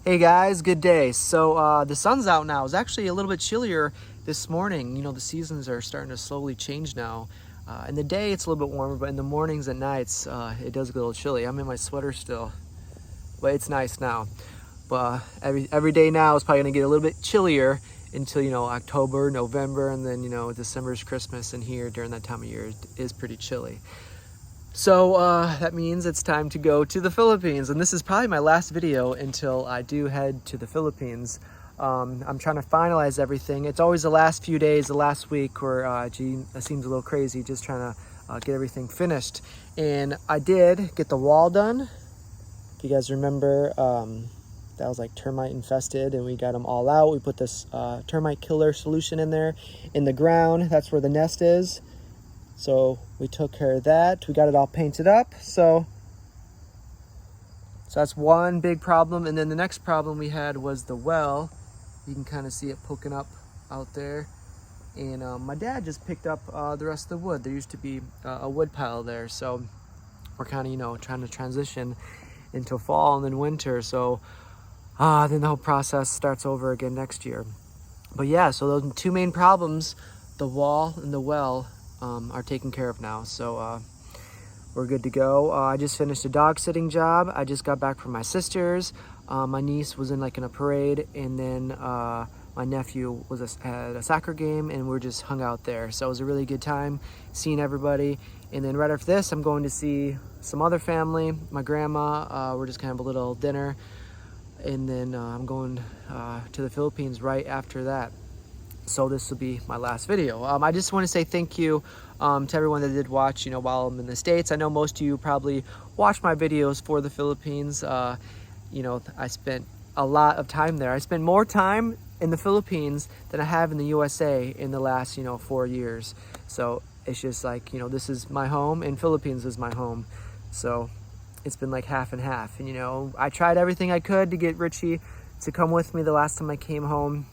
Hey guys, good day. So the sun's out now. It's actually a little bit chillier this morning. You know, the seasons are starting to slowly change now. In the day, it's a little bit warmer, but in the mornings and nights, it does get a little chilly. I'm in my sweater still, but it's nice now. But every day now is probably gonna get a little bit chillier until, you know, October, November, and then, you know, December's Christmas, and here during that time of year is pretty chilly. So that means it's time to go to the Philippines, and this is probably my last video until I do head to the Philippines. I'm trying to finalize everything. It's always the last few days, the last week, where gee, it seems a little crazy, just trying to get everything finished. And I did get the wall done. If you guys remember, that was like termite infested, and we got them all out. We put this termite killer solution in there in the ground. That's where the nest is. So we took care of that. We got it all painted up. So that's one big problem. And then the next problem we had was the well. You can kind of see it poking up out there. And my dad just picked up the rest of the wood. There used to be a wood pile there. So we're kind of, you know, trying to transition into fall and then winter. So then the whole process starts over again next year. But yeah, so those two main problems, the wall and the well, are taken care of now. So we're good to go. I just finished a dog sitting job. I just got back from my sister's. My niece was in a parade, and then my nephew was at a soccer game, and we're just hung out there. So it was a really good time seeing everybody. And then right after this, I'm going to see some other family, my grandma. We're just gonna have a little dinner, and then I'm going to the Philippines right after that. So this will be my last video. I just want to say thank you to everyone that did watch, you know, while I'm in the States. I know most of you probably watch my videos for the Philippines. You know, I spent a lot of time there. I spent more time in the Philippines than I have in the USA in the last, you know, 4 years. So it's just like, you know, this is my home and Philippines is my home. So it's been like half and half. And, you know, I tried everything I could to get Richie to come with me the last time I came home.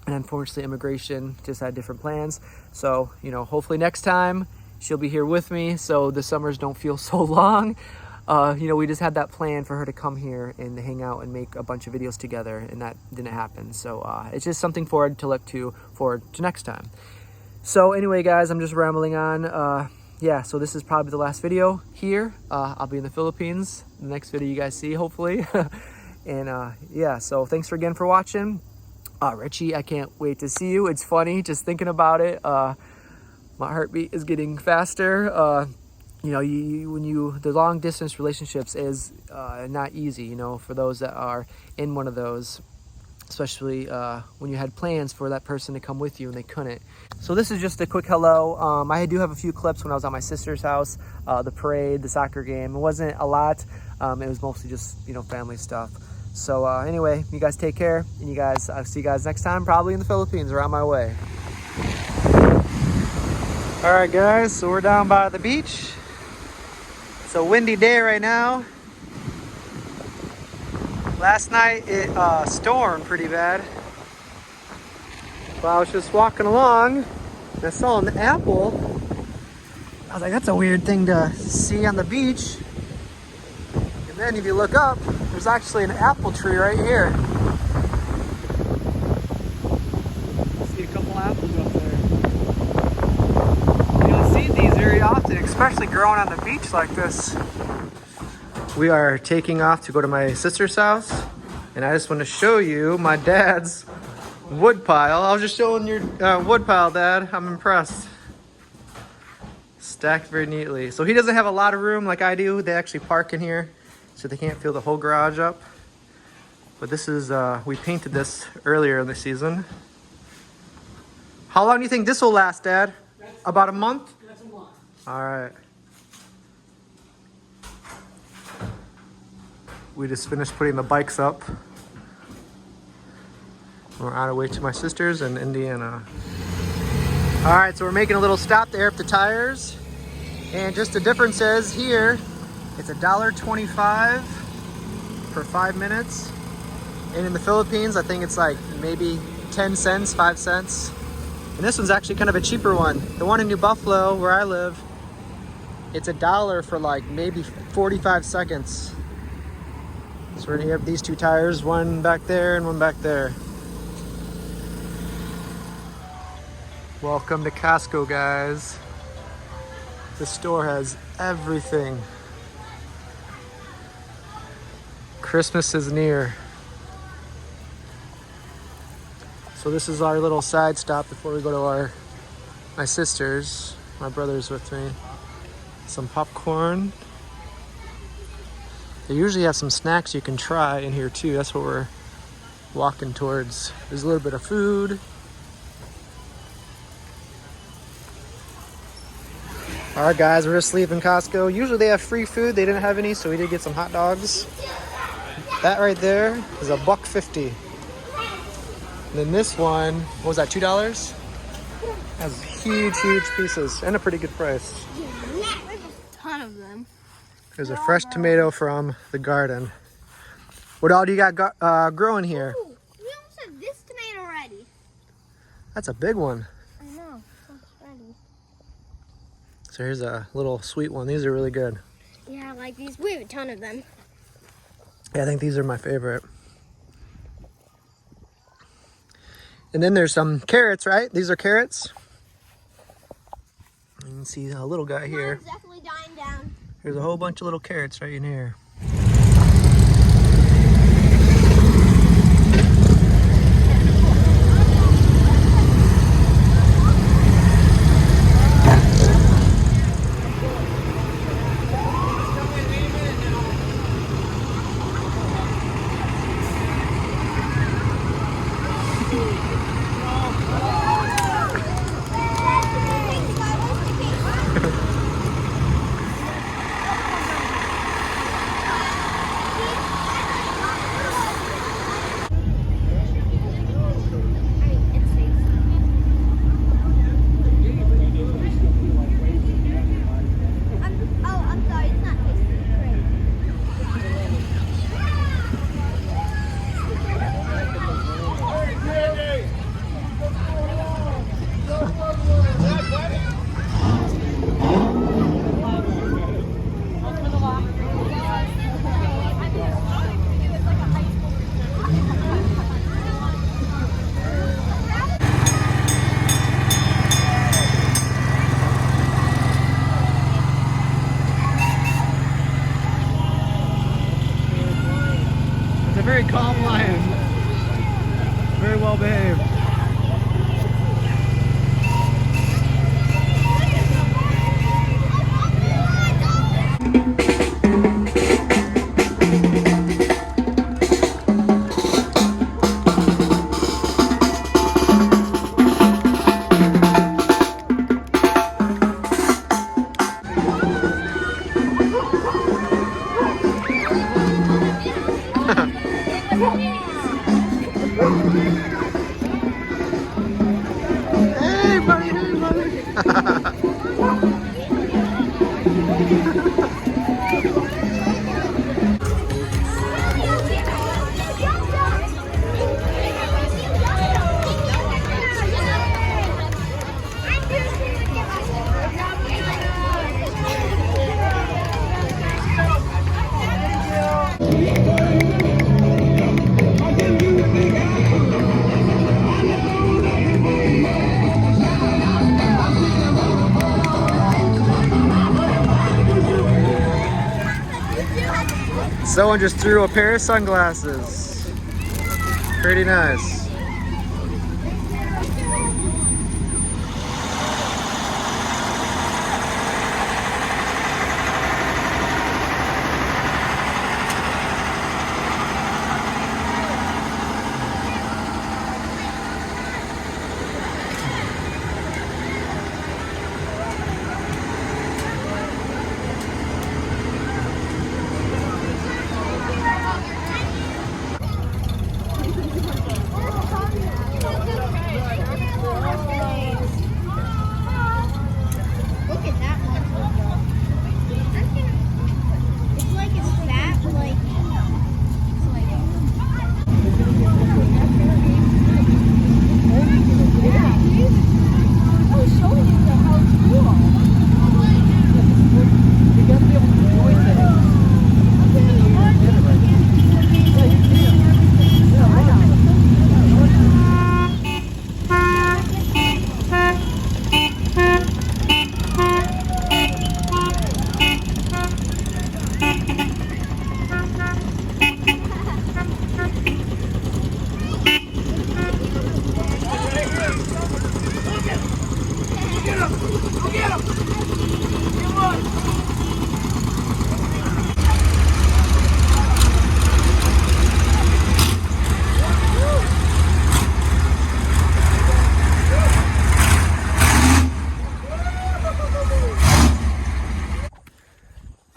And unfortunately, immigration just had different plans. So, you know, hopefully next time she'll be here with me so the summers don't feel so long. You know, we just had that plan for her to come here and hang out and make a bunch of videos together, and that didn't happen. So it's just something forward to next time. So anyway, guys, I'm just rambling on. Yeah, so this is probably the last video here. I'll be in the Philippines. The next video you guys see, hopefully. And yeah, so thanks again for watching. Richie, I can't wait to see you. It's funny just thinking about it. My heartbeat is getting faster. You know, the long distance relationships is not easy, you know, for those that are in one of those, especially when you had plans for that person to come with you and they couldn't. So this is just a quick hello. I do have a few clips when I was at my sister's house, the parade, the soccer game. It wasn't a lot. It was mostly just, you know, family stuff. So anyway, you guys take care, and I'll see you guys next time, probably in the Philippines or on my way. All right, guys, so we're down by the beach. It's a windy day right now. Last night it stormed pretty bad. But I was just walking along and I saw an apple. I was like, that's a weird thing to see on the beach. And then if you look up, there's actually an apple tree right here. See a couple apples up there. You don't see these very often, especially growing on the beach like this. We are taking off to go to my sister's house, and I just want to show you my dad's wood pile. I was just showing your wood pile, Dad. I'm impressed. Stacked very neatly. So he doesn't have a lot of room like I do. They actually park in here, so they can't fill the whole garage up. But this is, we painted this earlier in the season. How long do you think this will last, Dad? About a month? That's a month. All right. We just finished putting the bikes up. We're on our way to my sister's in Indiana. All right, so we're making a little stop to air up the tires. And just the difference is here, it's $1.25 for 5 minutes. And in the Philippines, I think it's like maybe 10 cents, 5 cents. And this one's actually kind of a cheaper one. The one in New Buffalo, where I live, it's $1 for like maybe 45 seconds. So we're gonna have these two tires, one back there and one back there. Welcome to Costco, guys. This store has everything. Christmas is near. So this is our little side stop before we go to my sister's. My brother's with me. Some popcorn. They usually have some snacks you can try in here too. That's what we're walking towards. There's a little bit of food. All right, guys, we're just leaving Costco. Usually they have free food. They didn't have any, so we did get some hot dogs. That right there is $1.50. And then this one, what was that, $2? Has huge, huge pieces and a pretty good price. There's a ton of them. There's a fresh tomato from the garden. What all do you got growing here? Ooh, we almost have this tomato ready. That's a big one. I know, it's ready. So here's a little sweet one. These are really good. Yeah, I like these. We have a ton of them. Yeah, I think these are my favorite. And then there's some carrots, right? These are carrots. You can see a little guy here. Mine's definitely dying down. There's a whole bunch of little carrots right in here. A very calm lion. Very well behaved. Hey, buddy, hey, buddy. Someone just threw a pair of sunglasses. Pretty nice.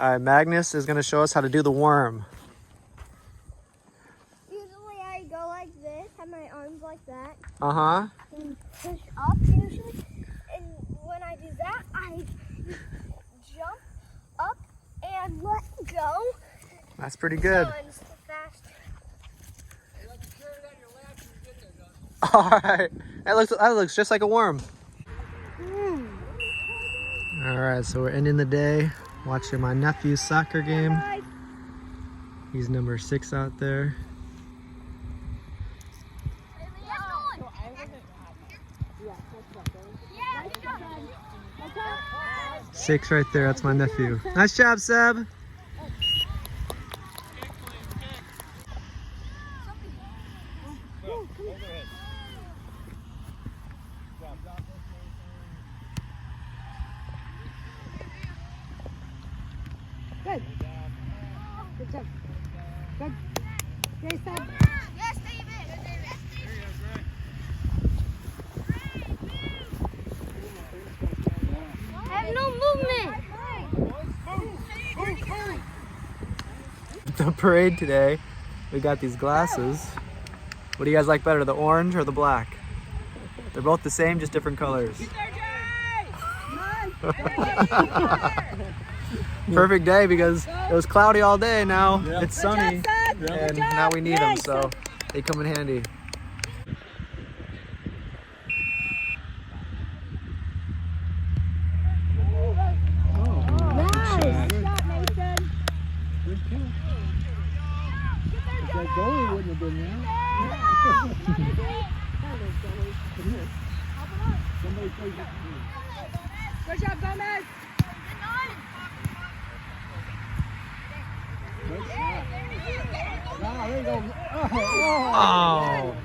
All right, Magnus is gonna show us how to do the worm. Usually I go like this, have my arms like that, Uh-huh. and push up usually. And when I do that, I jump up and let go. That's pretty good. So I'm so fast. All right, that looks just like a worm. All right, so we're ending the day watching my nephew's soccer game. He's number 6 out there. Six right there, that's my nephew. Nice job, Seb. Good. Good job. Good. Okay, Seb. Yes, David. I have no movement. The parade today, we got these glasses. What do you guys like better, the orange or the black? They're both the same, just different colors. Perfect day because it was cloudy all day. Now it's sunny, and now we need them, so they come in handy. That goalie wouldn't have been there. Somebody plays it. Good job, Gomez. Good shot. Ah, there you go. Oh. Oh!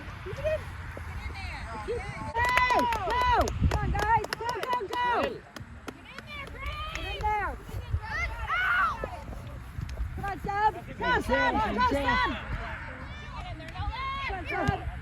Hey, go! Come on, guys. Go, go, go. Get in there. Come on, Seb. Go, Seb. Go, Seb. Come on, Seb.